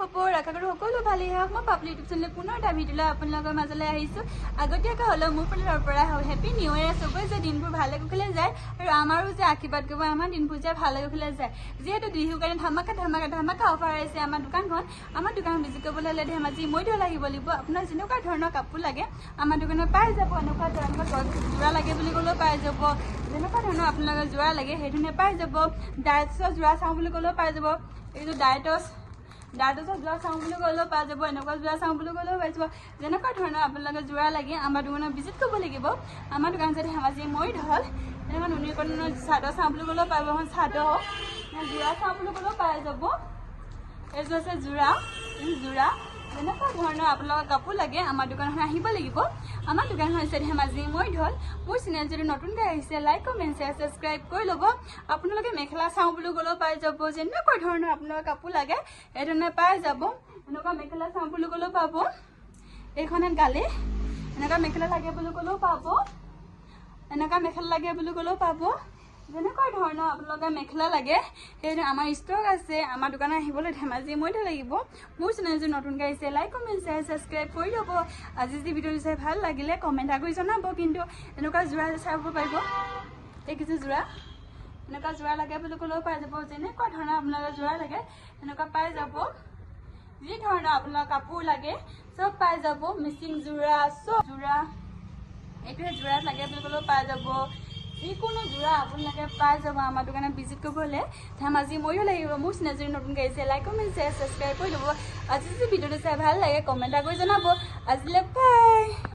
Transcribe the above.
খবৰ আশা কৰো সকলো ভালেই হওক মই পাপলি ইউটিউব চেনেল পুনৰ এটা ভিডিঅ' লৈ আপোনালোকৰ মাজলৈ আহিছো আগতীয়াকৈ হলেও মোৰ ফালৰ পৰা হেপী নিউ ইয়েৰ চবৰে যে দিনবোৰ ভালে কুশলে যায় আৰু আমাৰো যে আশীৰ্বাদ কৰিব আমাৰ দিনবোৰ যে ভালে কুশলে যায় যিহেতু বিহুৰ কাৰণে ধামাকা অফাৰ আছে আমাৰ দোকান ভিজিট কৰিবলৈ হ'লে ধেমাজি মৈধল আহিব লাগিব আপোনাৰ যেনেকুৱা ধৰণৰ কাপোৰ লাগে আমাৰ দোকানত পাই যাব এনেকুৱা ধৰণৰ যোৰা লাগে বুলি ক'লেও পাই যাব যেনেকুৱা ধৰণৰ আপোনালোকৰ যোৰা লাগে সেই ধৰণে পাই যাব ডাইটছৰ যোৰা চাওঁ বুলি ক'লেও পাই যাব এইটো ডাইটছৰ যোৰা চাওঁ বুলি ক'লেও পাই যাব এনেকুৱা যোৰা চাওঁ বুলি ক'লেও পাই যাব যেনেকুৱা ধৰণৰ আপোনালোকৰ যোৰা লাগে আমাৰ দোকানত ভিজিট কৰিব লাগিব আমাৰ দোকান যদি ধেমাজি মৈধল এনেকুৱা নুনীকৰণৰ চাদৰ চাওঁ বুলি ক'লেও পাব চাদৰ যোৰা চাওঁ বুলি ক'লেও পাই যাব এইযোৰ আছে যোৰা যেনেকুৱা ধৰণৰ আপোনালোকৰ কাপোৰ লাগে আমাৰ দোকানখন আহিব লাগিব আমাৰ দোকানখন হৈছে ধেমাজি মৈধল মোৰ চেনেল যদি নতুনকৈ আহিছে লাইক কমেণ্ট শ্বেয়াৰ ছাবস্ক্ৰাইব কৰি ল'ব আপোনালোকে মেখেলা চাওঁ বুলি ক'লেও পাই যাব যেনেকুৱা ধৰণৰ আপোনালোকৰ কাপোৰ লাগে এই ধৰণে পাই যাব এনেকুৱা মেখেলা চাওঁ বুলি ক'লেও পাব এইখনত গালে এনেকুৱা মেখেলা লাগে বুলি ক'লেও পাব এনেকুৱা মেখেলা লাগে বুলি ক'লেও পাব যেনেকুৱা ধৰণৰ আপোনালোকে মেখেলা লাগে সেই আমাৰ ষ্টক আছে আমাৰ দোকানত আহিবলৈ ধেমাজি মৈধল লাগিব মোৰ চেনেল যদি নতুনকৈ আহিছে লাইক কমেণ্ট শ্বেয়াৰ ছাবস্ক্ৰাইব কৰি ল'ব আজি যদি ভিডিঅ'টো চাই ভাল লাগিলে কমেণ্ট কৰি জনাব কিন্তু এনেকুৱা যোৰা চাব পাৰিব এইকেইযোৰ যোৰা এনেকুৱা যোৰা লাগে বুলি ক'লেও পাই যাব যেনেকুৱা ধৰণৰ আপোনালোকৰ যোৰা লাগে এনেকুৱা পাই যাব যি ধৰণৰ আপোনালোকৰ কাপোৰ লাগে চব পাই যাব মিচিং যোৰা চব যোৰা এইটোৱে যোৰাত লাগে বুলি ক'লেও পাই যাব যিকোনো যোৰা আপোনালোকে পাই যাব আমাৰ দোকানত ভিজিট কৰিবলৈ ধেমাজি মৈধল লাগিব মোৰ চেনেল যদি নতুনকৈ আহিছে লাইক কমেণ্ট শ্বেয়াৰ ছাবস্ক্ৰাইব কৰি ল'ব আজি যদি ভিডিঅ'টো চাই ভাল লাগে কমেণ্ট কৰি জনাব আজিলৈ বাই